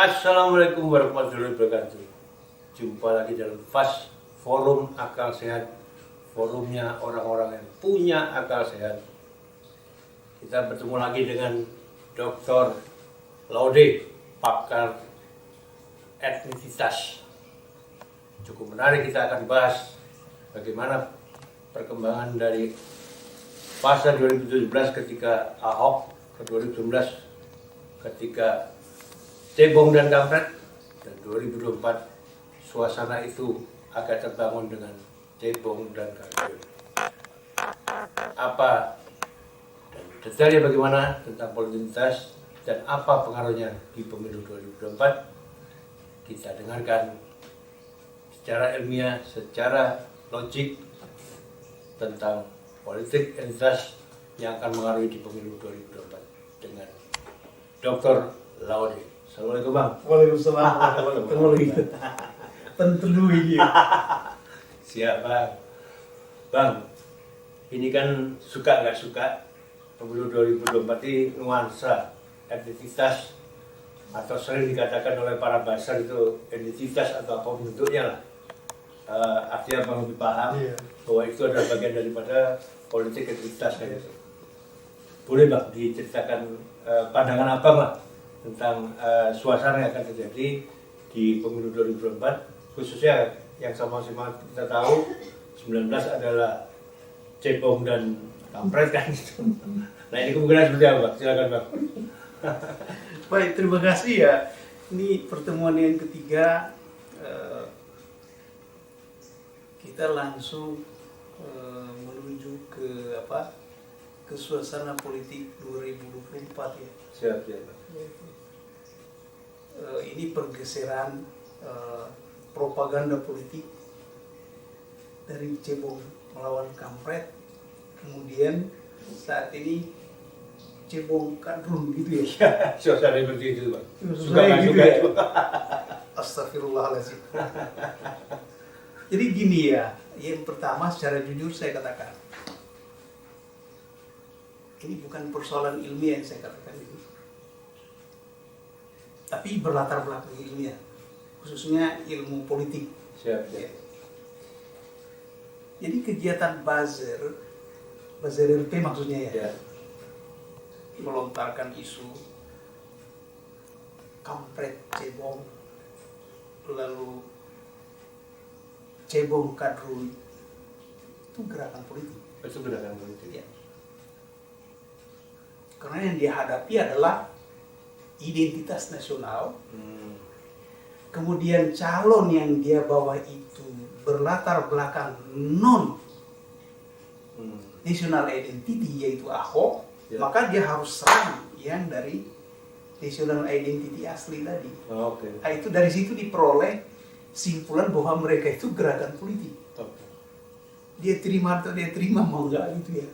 Assalamualaikum warahmatullahi wabarakatuh. Jumpa lagi dalam FAS, Forum Akal Sehat. Forumnya orang-orang yang punya akal sehat. Kita bertemu lagi dengan Dr. Laude, pakar etnisitas. Cukup menarik, kita akan bahas bagaimana perkembangan dari fase 2017 ketika Ahok, ke 2019 ketika cebong dan kampret, dan 2024 suasana itu agak terbangun dengan cebong dan kampret. Apa dan detailnya bagaimana tentang politik dan apa pengaruhnya di pemilu 2024, kita dengarkan secara ilmiah, secara logik tentang politik identitas yang akan mengaruhi di pemilu 2024 dengan Dr. Laude. Assalamualaikum Bang. Waalaikumsalam warahmatullahi wabarakatuh. Tentu ini. Siap Bang. Bang, ini kan suka nggak suka pemilu 2024 ini nuansa identitas, atau sering dikatakan oleh para basar itu identitas atau apa bentuknya lah. Artinya Bang lebih paham bahwa itu adalah bagian daripada politik identitas kayak gitu. Boleh Bang diceritakan pandangan Abang lah tentang suasana yang akan terjadi di pemilu 2024, khususnya yang sama-sama kita tahu 19 adalah cebong dan kampret kan gitu. Nah ini kemungkinan seperti apa Bang? Silakan Bang. Baik, terima kasih ya. Ini pertemuan yang ketiga, kita langsung menuju ke ke suasana politik 2024 ya. Siap Bang. Ini pergeseran propaganda politik dari cebong melawan kampret, kemudian saat ini cebong kadrun gitu ya. Suasana seperti itu Bang. Suka nggak gitu suka ya. itu. Astagfirullahaladzim. Jadi gini ya, yang pertama secara jujur saya katakan, ini bukan persoalan ilmiah yang saya katakan ini, tapi berlatar belakang ilmiah, khususnya ilmu politik. Siap. Ya. Jadi kegiatan buzzer RT maksudnya ya, melontarkan isu kampret cebong, lalu cebong kadrun, itu gerakan politik. Itu gerakan politik. Ya. Karena yang dihadapi adalah identitas nasional. Kemudian calon yang dia bawa itu berlatar belakang non national identity, yaitu Ahok, maka dia harus serang yang dari national identity asli tadi. Nah, itu dari situ diperoleh simpulan bahwa mereka itu gerakan politik. Dia terima atau dia terima mau enggak gitu ya.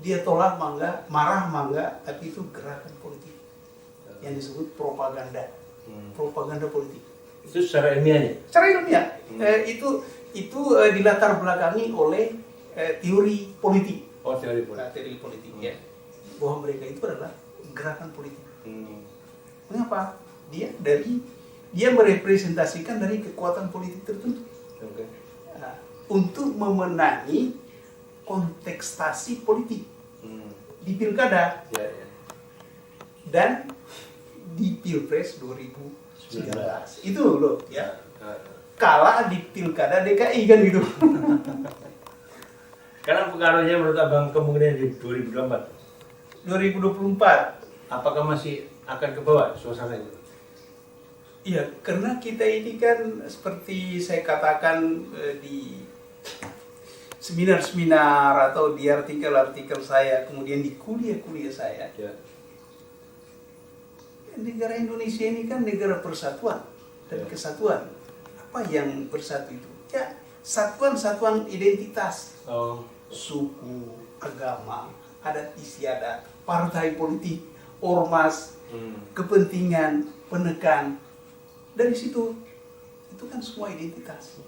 Dia tolak mangga, marah mangga, tapi itu gerakan politik yang disebut propaganda, propaganda politik. Itu secara ilmiahnya? Secara ilmiah, itu dilatar belakangi oleh teori politik. Oh, teori politik. Nah, teori politik ya, bahwa mereka itu adalah gerakan politik. Mengapa? Dia merepresentasikan dari kekuatan politik tertentu. Nah, untuk memenangi kontestasi politik di pilkada dan di pilpres 2019 itu loh ya, kalah di pilkada DKI kan gitu. Karena pengaruhnya menurut Abang kemungkinan di 2024 apakah masih akan ke bawah suasana itu? Iya, karena kita ini kan seperti saya katakan di seminar-seminar atau di artikel-artikel saya, kemudian di kuliah-kuliah saya, negara Indonesia ini kan negara persatuan dan kesatuan. Apa yang bersatu itu? Ya, satuan-satuan identitas, suku, agama, adat istiadat, partai politik, ormas, kepentingan, penekan. Dari situ, itu kan semua identitas.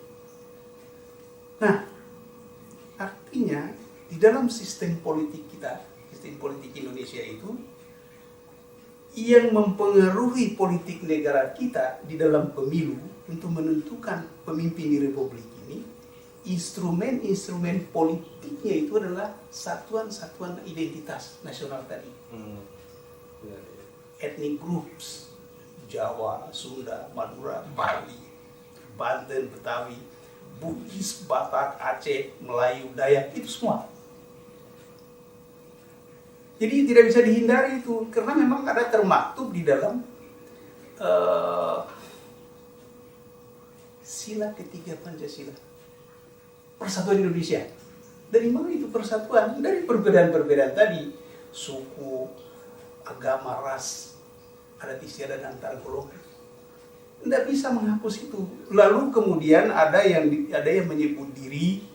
Nah, artinya di dalam sistem politik kita, sistem politik Indonesia itu yang mempengaruhi politik negara kita di dalam pemilu untuk menentukan pemimpin di republik ini, instrumen-instrumen politiknya itu adalah satuan-satuan identitas nasional tadi. Ethnic groups, Jawa, Sunda, Madura, Bali, Banten, Betawi, Bugis, Batak, Aceh, Melayu, Dayak, itu semua. Jadi tidak bisa dihindari itu, karena memang ada termaktub di dalam sila ketiga Pancasila. Persatuan Indonesia. Dari mana itu persatuan? Dari perbedaan-perbedaan tadi. Suku, agama, ras, adat istiadat antar golongan. Tidak bisa menghapus itu. Lalu kemudian ada yang menyebut diri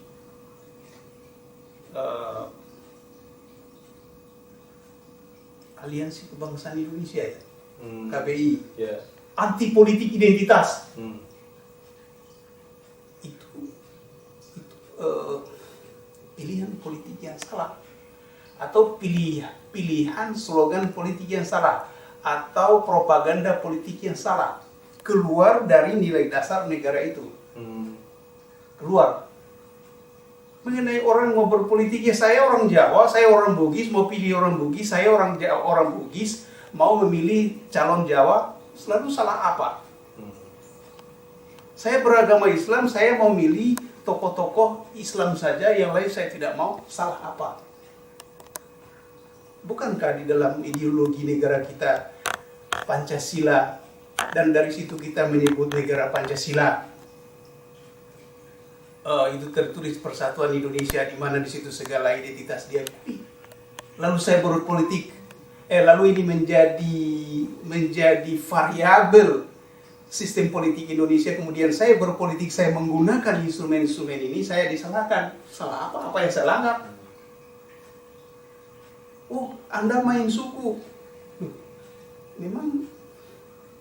Aliansi Kebangsaan Indonesia ya, KBI, anti politik identitas. Itu pilihan politik yang salah, atau pilihan slogan politik yang salah, atau propaganda politik yang salah, keluar dari nilai dasar negara itu. Keluar. Mengenai orang mau berpolitik, ya saya orang Jawa, saya orang Bugis, mau pilih orang Bugis, saya orang Bugis, mau memilih calon Jawa, selalu salah apa? Saya beragama Islam, saya mau milih tokoh-tokoh Islam saja, yang lain saya tidak mau, salah apa? Bukankah di dalam ideologi negara kita Pancasila, dan dari situ kita menyebut negara Pancasila, itu tertulis Persatuan Indonesia, di mana di situ segala identitas diakui. Lalu saya berpolitik, lalu ini menjadi variabel sistem politik Indonesia. Kemudian saya berpolitik, saya menggunakan instrumen-instrumen ini, saya disalahkan. Salah apa? Apa yang saya langgar? Oh, Anda main suku. Memang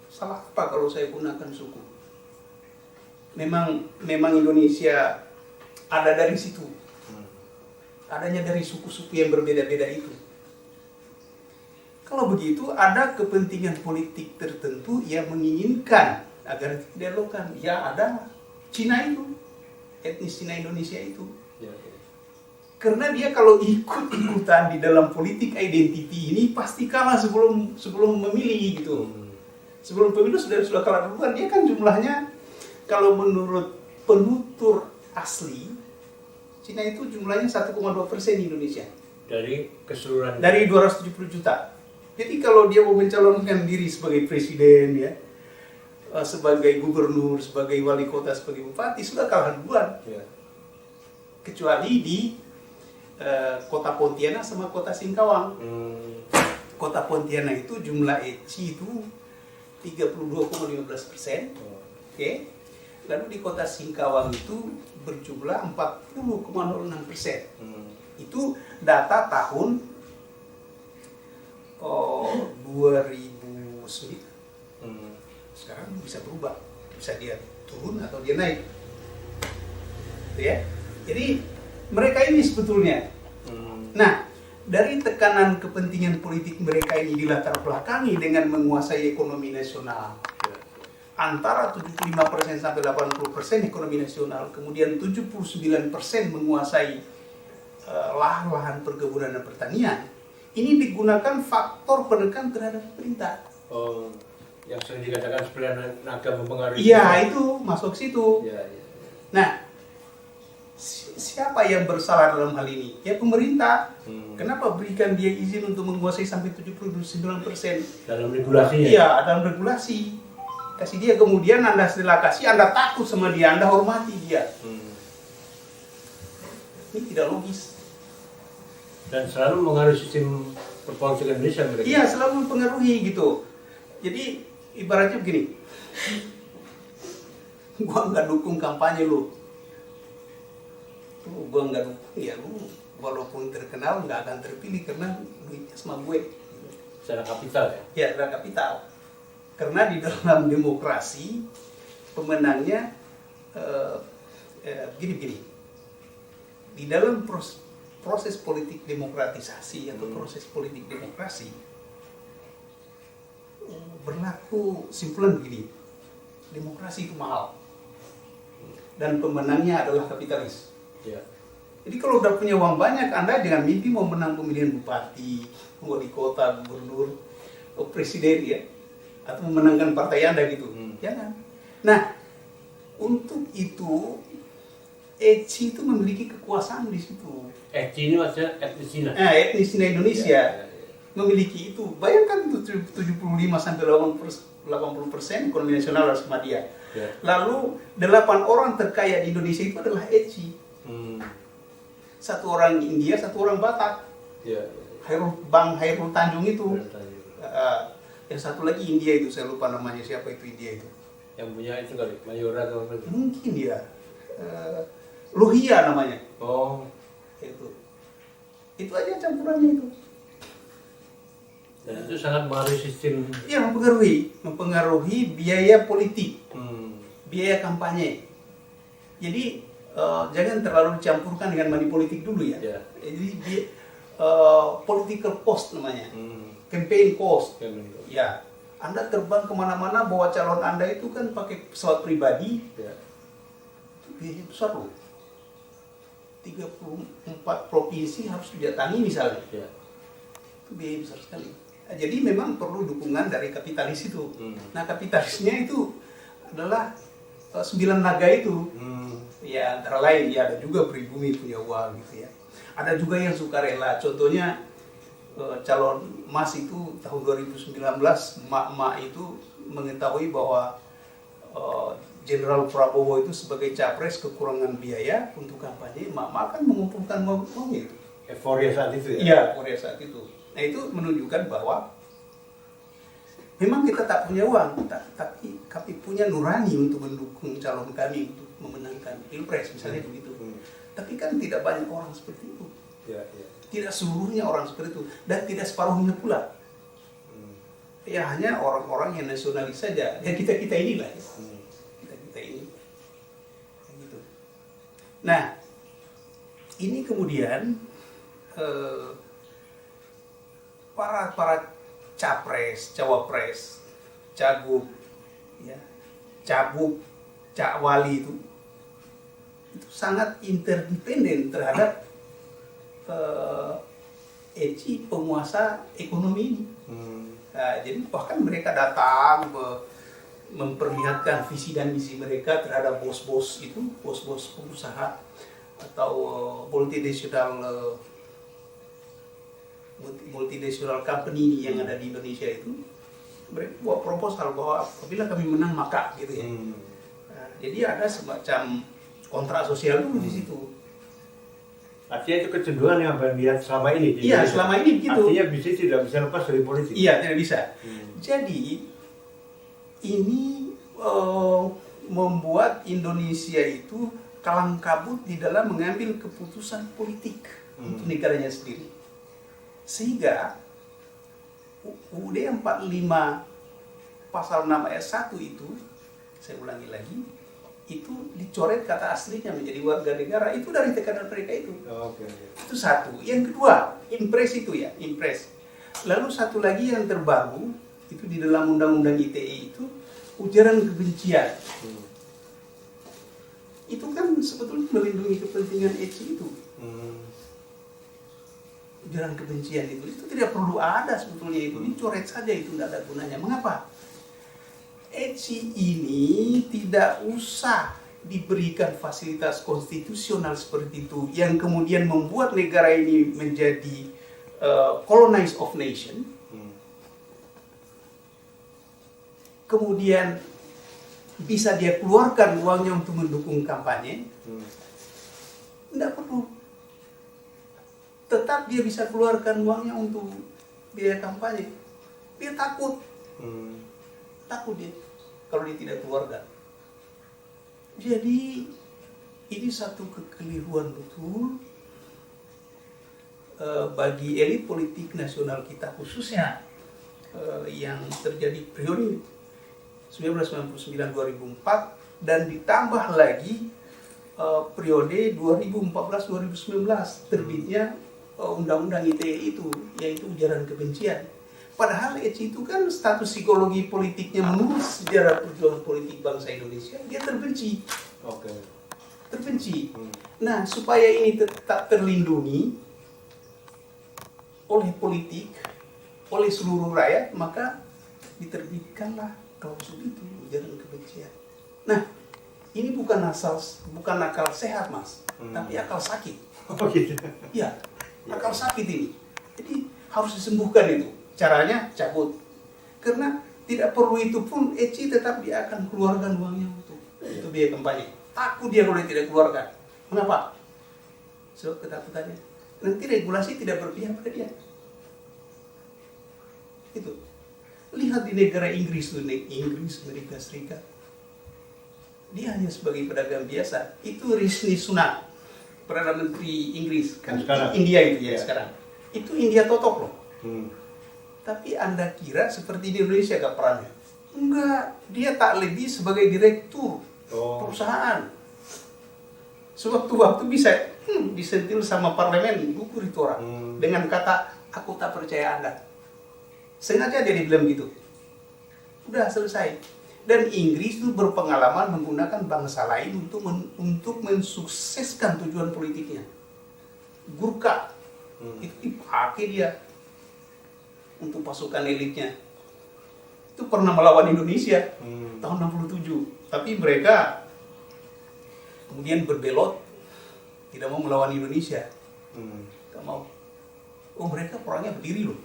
salah apa kalau saya gunakan suku? Memang Indonesia ada dari situ. Adanya dari suku-suku yang berbeda-beda itu. Kalau begitu, ada kepentingan politik tertentu yang menginginkan agar itu dialogkan. Ya, ada Cina itu, etnis Cina Indonesia itu. Karena dia kalau ikut-ikutan di dalam politik identity ini pasti kalah sebelum memilih gitu. Sebelum pemilu sudah kalah duluan. Dia kan jumlahnya, kalau menurut penutur asli, Cina itu jumlahnya 1,2% Indonesia. Dari keseluruhan? Dari 270 juta. Jadi kalau dia mau mencalonkan diri sebagai presiden, ya, sebagai gubernur, sebagai wali kota, sebagai bupati, sudah kalah duluan. Kecuali di kota Pontianak sama kota Singkawang. Kota Pontianak itu jumlah EC itu 32,15%. Oke. Lalu di kota Singkawang itu berjumlah 40,06%. Itu data tahun 2009. Sekarang bisa berubah, bisa dia turun atau dia naik. Ya. Jadi mereka ini sebetulnya. Nah, dari tekanan kepentingan politik mereka ini dilatar belakangi dengan menguasai ekonomi nasional. Antara 75% sampai 80% ekonomi nasional, kemudian 79% menguasai lahan-lahan perkebunan dan pertanian. Ini digunakan faktor penekan terhadap pemerintah. Oh, yang sering dikatakan sebelah naga mempengaruhi. Iya, itu masuk situ. Ya. Nah, siapa yang bersalah dalam hal ini? Ya pemerintah. Kenapa berikan dia izin untuk menguasai sampai 79%? Dalam regulasinya? Iya, dalam regulasi. Kasih dia, kemudian Anda setelah kasih, Anda takut sama dia, Anda hormati dia. Ini tidak logis. Dan selalu mengaruhi sistem perpolitikan Indonesia mereka. Iya, selalu mempengaruhi gitu. Jadi ibaratnya begini, gua nggak dukung kampanye lu, gua nggak dukung, ya lu walaupun terkenal nggak akan terpilih karena duitnya sama gue. Secara kapital ya? Ya, secara kapital. Karena di dalam demokrasi pemenangnya gini-gini. Di dalam proses politik demokratisasi atau proses politik demokrasi, berlaku simpulan begini, demokrasi itu mahal dan pemenangnya adalah kapitalis. Ya. Jadi kalau udah punya uang banyak, Anda jangan mimpi mau menang pemilihan bupati, wali kota, gubernur, presiden ya, atau memenangkan partai Anda gitu. Jangan. Nah, untuk itu ECI itu memiliki kekuasaan di situ. ECI ini maksudnya etnis Cina. Etnis Cina Indonesia memiliki itu. Bayangkan itu 75 sampai 80% ekonomi nasional harus sama dia. Ya. Lalu 8 orang terkaya di Indonesia itu adalah ECI. Satu orang India, satu orang Batak. Ya. Bang Hairul Tanjung itu. Yang satu lagi India itu, saya lupa namanya siapa itu India itu. Yang punya itu kali, Mayora atau apa itu? Mungkin ya. Lohia namanya. Oh. Itu aja campurannya itu. Dan itu sangat mengaruhi sistem. Iya, mempengaruhi biaya politik, biaya kampanye. Jadi jangan terlalu dicampurkan dengan money politik dulu ya. Ya. Jadi political cost namanya, campaign cost. Ya, Anda terbang kemana-mana bawa calon Anda itu kan pakai pesawat pribadi, Ya. itu biaya besar loh. 34 provinsi harus didatangi misalnya. Ya. Itu biaya besar sekali. Jadi memang perlu dukungan dari kapitalis itu. Nah, kapitalisnya itu adalah 9 naga itu. Ya, antara lain ya ada juga pribumi punya uang gitu ya. Ada juga yang sukarela. Contohnya calon Mas itu tahun 2019 emak-emak itu mengetahui bahwa Jenderal Prabowo itu sebagai capres kekurangan biaya untuk kampanye, emak-emak akan mengumpulkan uangnya itu. Euforia saat itu ya? Iya, euforia saat itu. Nah, itu menunjukkan bahwa memang kita tak punya uang, tapi kami punya nurani untuk mendukung calon kami untuk memenangkan pilpres misalnya begitu. Tapi kan tidak banyak orang seperti itu. Ya. Tidak seluruhnya orang seperti itu dan tidak separuhnya pula. Ya hanya orang-orang yang nasionalis saja. Ya kita inilah. Ya. Kita ini. Gitu. Nah, ini kemudian para capres, cawapres, cagup, ya, cabuk, cakwali itu sangat interdependen terhadap ECI penguasa ekonomi ini. Nah, jadi bahkan mereka datang memperlihatkan visi dan misi mereka terhadap bos-bos itu, bos-bos pengusaha atau multinational company yang ada di Indonesia itu. Mereka buat proposal bahwa apabila kami menang maka gitu ya. Nah, jadi ada semacam kontrak sosial dulu di situ. Artinya itu kecenderungan yang Anda lihat selama ini. Iya, selama ini begitu. Artinya bisnis tidak bisa lepas dari politik. Iya, tidak bisa. Jadi ini membuat Indonesia itu kalang kabut di dalam mengambil keputusan politik untuk negaranya sendiri. Sehingga UUD 45 pasal 6 ayat 1 itu, saya ulangi lagi, itu dicoret kata aslinya menjadi warga negara, itu dari tekanan mereka itu. Okay. Itu satu. Yang kedua, impres itu ya, impres. Lalu satu lagi yang terbaru, itu di dalam Undang-Undang ITE itu, ujaran kebencian. Itu kan sebetulnya melindungi kepentingan ECI itu. Ujaran kebencian itu tidak perlu ada sebetulnya itu, dicoret saja, itu tidak ada gunanya. Mengapa? ECI ini tidak usah diberikan fasilitas konstitusional seperti itu yang kemudian membuat negara ini menjadi colonized of nation. Kemudian bisa dia keluarkan uangnya untuk mendukung kampanye. Tidak perlu. Tetap dia bisa keluarkan uangnya untuk biaya kampanye. Dia takut. Takut dia kalau dia tidak keluarkan. Jadi ini satu kekeliruan betul bagi elit politik nasional kita, khususnya yang terjadi periode 1999-2004 dan ditambah lagi periode 2014-2019 terbitnya Undang-Undang ITE itu, yaitu ujaran kebencian. Padahal Eci itu kan status psikologi politiknya menurut sejarah perjuangan politik bangsa Indonesia, dia terbenci. Oke. Terbenci. Nah, supaya ini tetap terlindungi oleh politik, oleh seluruh rakyat, maka diterbitkanlah klausul itu, ujaran kebencian. Nah, ini bukan akal sehat, Mas, tapi akal sakit. Oh gitu. Iya, akal sakit ini. Jadi harus disembuhkan itu. Caranya cabut. Karena tidak perlu itu pun Eci tetap dia akan keluarkan uangnya untuk biaya kampanye. Takut dia kalau dia tidak keluarkan. Kenapa? Sebab ketakutannya. Nanti regulasi tidak berpihak pada dia. Itu. Lihat di negara Inggris, Amerika Serikat. Dia hanya sebagai pedagang biasa. Itu Rishi Sunak, Perdana Menteri Inggris. Kan sekarang. India itu ya sekarang. Itu India totok loh. Tapi Anda kira seperti di Indonesia gak perannya? Enggak, dia tak lebih sebagai direktur perusahaan. Sewaktu-waktu bisa disentil sama parlemen, gugur itu orang. Dengan kata, aku tak percaya Anda. Sengaja dia bilang gitu. Udah selesai. Dan Inggris itu berpengalaman menggunakan bangsa lain untuk mensukseskan tujuan politiknya. Gurkha. Itu dipakai dia untuk pasukan elitnya. Itu pernah melawan Indonesia tahun 67. Tapi mereka kemudian berbelot, tidak mau melawan Indonesia. Tidak mau. Oh, mereka perangnya berdiri loh.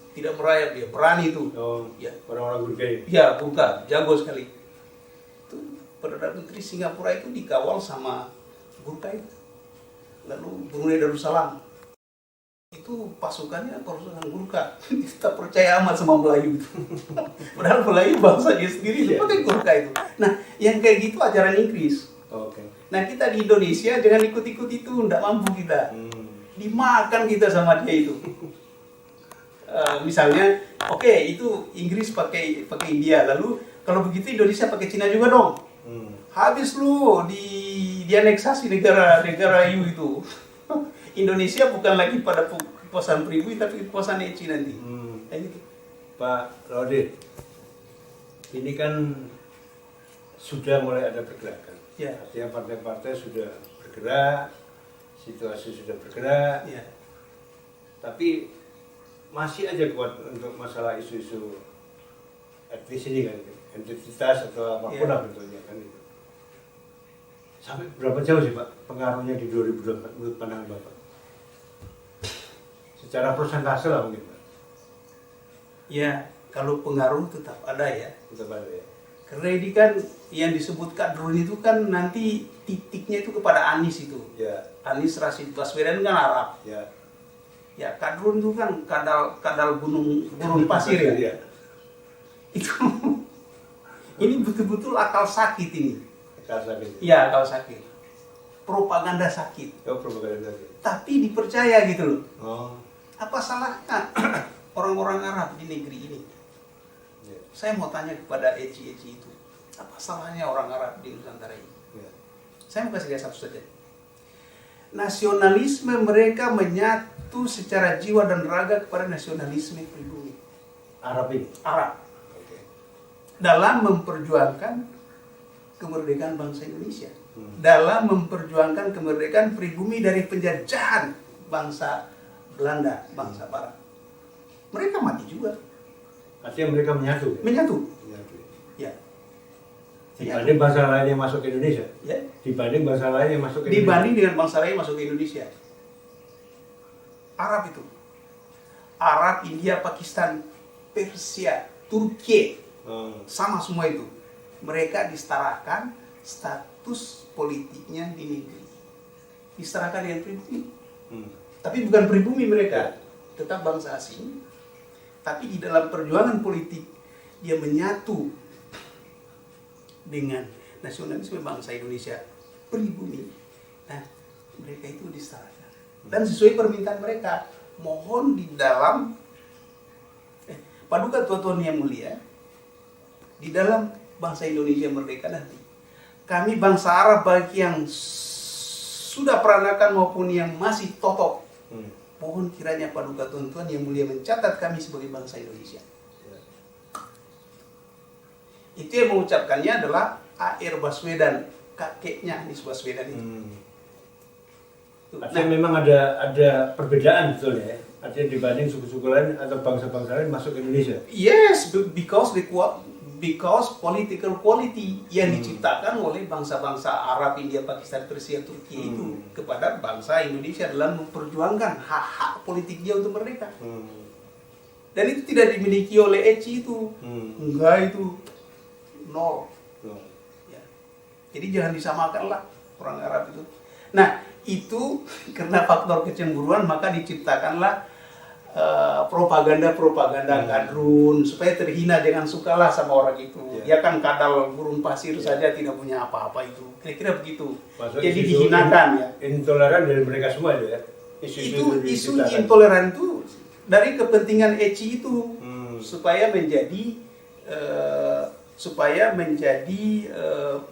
Tidak merayap, dia berani itu. Ya, orang-orang Gurkha. Ya, Gurkha, jago sekali. Itu Perdana Menteri Singapura itu dikawal sama Gurkha itu. Lalu Brunei Darussalam. Itu pasukan Gurkha. Kita percaya amat sama Melayu itu. Padahal Melayu bangsa dia sendiri itu pakai Gurkha itu. Nah, yang kayak gitu ajaran Inggris. Nah, kita di Indonesia jangan ikut-ikut itu, tidak mampu kita. Dimakan kita sama dia itu. Misalnya, itu Inggris pakai India, lalu kalau begitu Indonesia pakai Cina juga dong. Habis lu dianeksasi negara EU itu. Indonesia bukan lagi pada kekuasaan pribumi tapi kekuasaan Eci nanti. Gitu. Pak Laude, ini kan sudah mulai ada pergerakan. Ya. Artinya partai-partai sudah bergerak, situasi sudah bergerak. Ya. Tapi masih aja kuat untuk masalah isu-isu etnis ini kan, identitas atau apapun lah bentuknya kan itu. Sampai berapa jauh sih Pak pengaruhnya di 2024 menurut pandangan Bapak? Secara persentase lah mungkin Pak. Ya, kalau pengaruh tetap ada ya. Tetap ada ya. Karena ini kan yang disebut kadrun itu kan nanti titiknya itu kepada Anies itu. Ya. Anies Rashid Baswedan kan Arab. Ya. Ya, kadrun itu kan kadal gunung pasir ya. Itu ini betul-betul akal sakit ini. Akal sakit. Ya, akal sakit. Propaganda sakit. Propaganda sakit. Tapi dipercaya gitu loh. Apa salahnya orang-orang Arab di negeri ini? Ya. Saya mau tanya kepada Eci itu. Apa salahnya orang Arab di Nusantara ini? Ya. Saya mau kasih lihat satu saja. Nasionalisme mereka menyatu secara jiwa dan raga kepada nasionalisme pribumi. Arab ini? Arab. Dalam memperjuangkan kemerdekaan bangsa Indonesia. Dalam memperjuangkan kemerdekaan pribumi dari penjajahan bangsa Belanda, bangsa Barat. Mereka mati juga. Artinya mereka menyatu? Menyatu. Ya. Dibanding bangsa lain yang masuk ke Indonesia? Ya. Dibanding bangsa lain yang masuk ke Indonesia? Dibanding dengan bangsa lain yang masuk ke Indonesia. Arab itu. Arab, India, Pakistan, Persia, Turki. Sama semua itu. Mereka disetarakan status politiknya di negeri. Disetarakan dengan pribumi. Tapi bukan pribumi mereka. Tetap bangsa asing. Tapi di dalam perjuangan politik dia menyatu dengan nasionalisme bangsa Indonesia pribumi. Nah, mereka itu disetarakan. Dan sesuai permintaan mereka, mohon di dalam paduka tuan-tuan yang mulia, di dalam bangsa Indonesia merdeka nanti, kami bangsa Arab baik yang sudah peranakan maupun yang masih totok, Mohon kiranya paduka Tuhan yang mulia mencatat kami sebagai bangsa Indonesia. Itu yang mengucapkannya adalah A.R. Baswedan, kakeknya Anies Baswedan itu. Artinya memang ada perbedaan sebetulnya ya. Artinya dibanding suku-suku lain atau bangsa-bangsa lain masuk ke Indonesia. Yes, because political quality yang diciptakan oleh bangsa-bangsa Arab, India, Pakistan, Persia, Turki itu kepada bangsa Indonesia dalam memperjuangkan hak-hak politik dia untuk mereka. Dan itu tidak dimiliki oleh ECI itu. Enggak, itu nol. Ya. Jadi jangan disamakanlah orang Arab itu. Nah, itu karena faktor kecemburuan maka diciptakanlah propaganda kadrun supaya terhina, jangan sukalah sama orang itu. Dia kan kadal burung pasir saja, tidak punya apa-apa itu. Kira-kira begitu. Maksudnya jadi dihinakan ya. Intoleran dari mereka semua itu ya. Isu intoleran itu dari kepentingan ECI itu supaya menjadi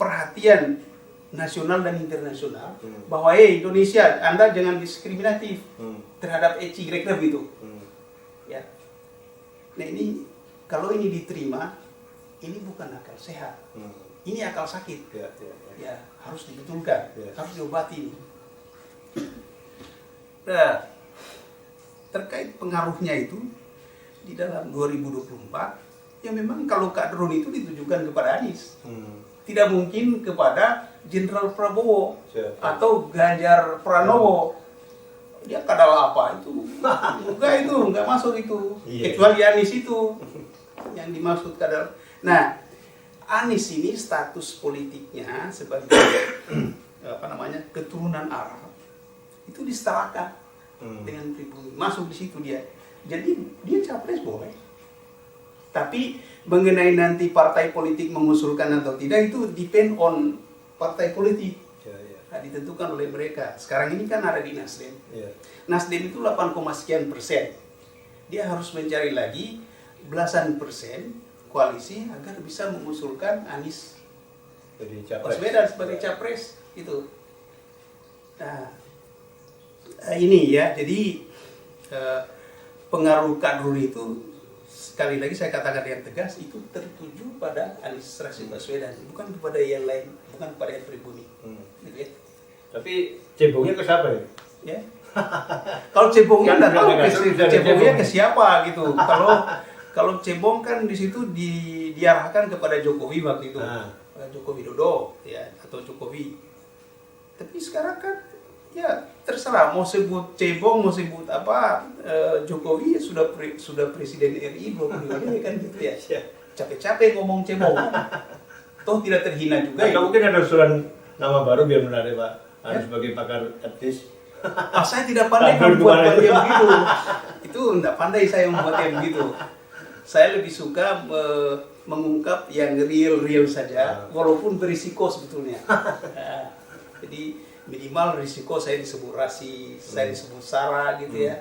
perhatian nasional dan internasional bahwa Indonesia, Anda jangan diskriminatif terhadap ECI, kira-kira begitu. Ya. Nah ini kalau ini diterima, ini bukan akal sehat, ini akal sakit. Ya, harus dibetulkan, harus diobati. Nah, terkait pengaruhnya itu di dalam 2024, ya memang kalau kadrun itu ditujukan kepada Anies. Tidak mungkin kepada Jenderal Prabowo atau Ganjar Pranowo. Dia kadal apa itu? Enggak masuk itu. Kecuali Anies itu yang dimaksud kadal. Nah, Anies ini status politiknya sebagai keturunan Arab itu disetarakan dengan pribumi. Masuk di situ dia. Jadi dia capres boleh. Tapi mengenai nanti partai politik mengusulkan atau tidak itu depend on partai politik. Nah, ditentukan oleh mereka. Sekarang ini kan ada di Nasdem. Nasdem itu 8, sekian persen. Dia harus mencari lagi belasan persen koalisi agar bisa mengusulkan Anies Baswedan sebagai capres itu. Nah, ini ya. Jadi pengaruh kadrun itu sekali lagi saya katakan dengan tegas itu tertuju pada Anies Rashid Baswedan, bukan kepada yang lain, bukan kepada yang pribumi. Gitu ya. Tapi cebongnya ke siapa ya? Ya. Kalau cebongnya nggak tahu cebongnya ke siapa gitu. Kalau cebong kan di situ diarahkan kepada Jokowi waktu itu, Joko Widodo ya atau Jokowi. Tapi sekarang kan ya terserah mau sebut cebong, mau sebut apa, Jokowi sudah presiden RI 25 kan gitu ya. Capek-capek ngomong cebong. Toh tidak terhina juga. Atau mungkin ada usulan nama baru biar menarik Pak. Harus sebagai pakar etis. Saya tidak pandai membuat yang begitu. Itu tidak pandai saya membuat yang begitu. Saya lebih suka mengungkap yang real saja, walaupun berisiko sebetulnya. Jadi minimal risiko saya disebut rasi, saya disebut sara gitu ya.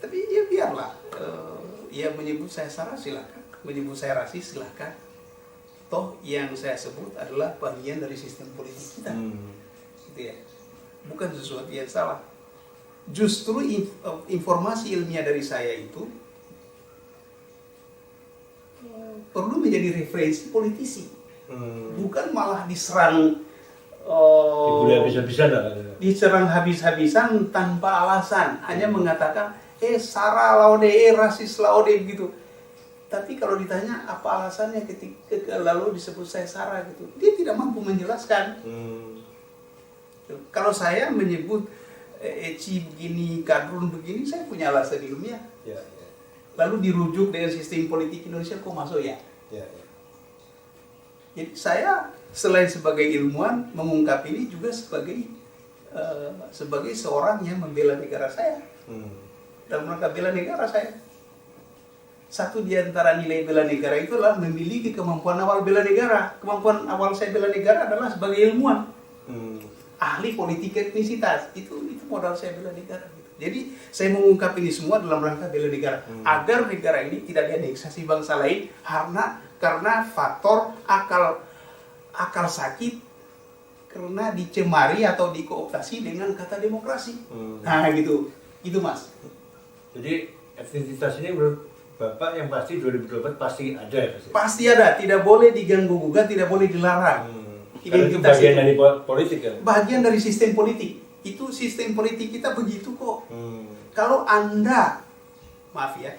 Tapi ya biarlah, ya menyebut saya sara silakan, menyebut saya rasi silakan. Toh yang saya sebut adalah bagian dari sistem politik kita, gitu ya. Bukan sesuatu yang salah. Justru informasi ilmiah dari saya itu perlu menjadi referensi politisi, bukan malah diserang. Diserang habis-habisan tanpa alasan, hanya mengatakan sara laude, rasis laude begitu. Tapi kalau ditanya apa alasannya ketika lalu disebut saya sara gitu, dia tidak mampu menjelaskan. Kalau saya menyebut ECI begini, kadrun begini, saya punya alasan ilmiah. Lalu dirujuk dengan sistem politik Indonesia, kok masuk ya? Jadi saya selain sebagai ilmuwan mengungkap ini juga sebagai seorang yang membela negara saya. Dalam rangka bela negara saya. Satu di antara nilai bela negara itulah memiliki kemampuan awal bela negara. Kemampuan awal saya bela negara adalah sebagai ilmuwan. Ahli politik etnisitas. Itu modal saya bela negara. Jadi saya mengungkap ini semua dalam rangka bela negara. Agar negara ini tidak dianeksasi bangsa lain karena faktor akal sakit, karena dicemari atau dikooptasi dengan kata demokrasi. Nah gitu. Itu Mas. Jadi aktivitas ini menurut Bapak yang pasti 2024 pasti ada ya? Pasti ada, tidak boleh diganggu gugat, tidak boleh dilarang. Karena itu bagian dari politik kan? Bagian dari sistem politik. Itu sistem politik kita begitu kok. Kalau Anda, maaf ya,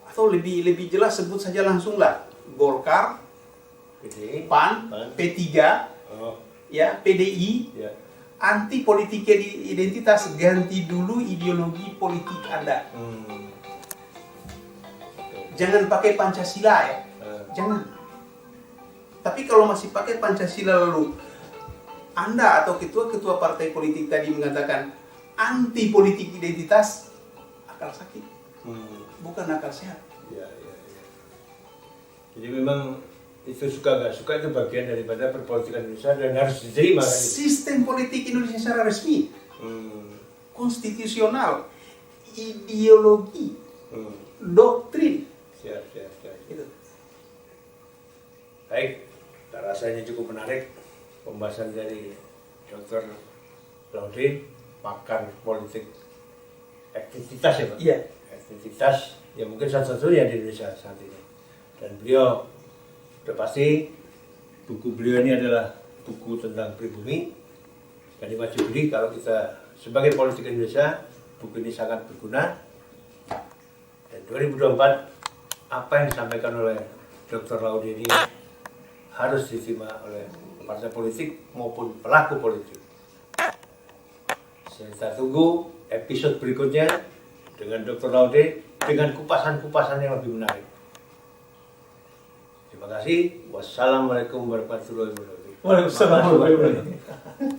atau lebih jelas sebut saja langsung lah, Golkar, PAN, P3, ya, PDI, anti politik identitas, ganti dulu ideologi politik Anda. Jangan pakai Pancasila ya, jangan. Tapi kalau masih pakai Pancasila lalu Anda atau ketua-ketua partai politik tadi mengatakan anti politik identitas, akal sakit, bukan akal sehat. Ya. Jadi memang itu suka nggak suka itu bagian daripada perpolitikan Indonesia dan harus diterima. Sistem politik Indonesia secara resmi, konstitusional, ideologi, doktrin. Siap. Gitu. Baik, saya rasa ini cukup menarik pembahasan dari Dr. Laude, pakar politik aktivitas ya Pak? Iya. Aktivitas yang mungkin satu-satunya di Indonesia saat ini. Dan beliau sudah pasti buku beliau ini adalah buku tentang pribumi. Dan wajib beli kalau kita sebagai politik Indonesia, buku ini sangat berguna. Dan 2024 apa yang disampaikan oleh Dr. Laude ini harus diterima oleh partai politik maupun pelaku politik. Kita tunggu episode berikutnya dengan Dr. Laude dengan kupasan-kupasan yang lebih menarik. Terima kasih. Wassalamualaikum warahmatullahi wabarakatuh. Waalaikumsalam warahmatullahi wabarakatuh.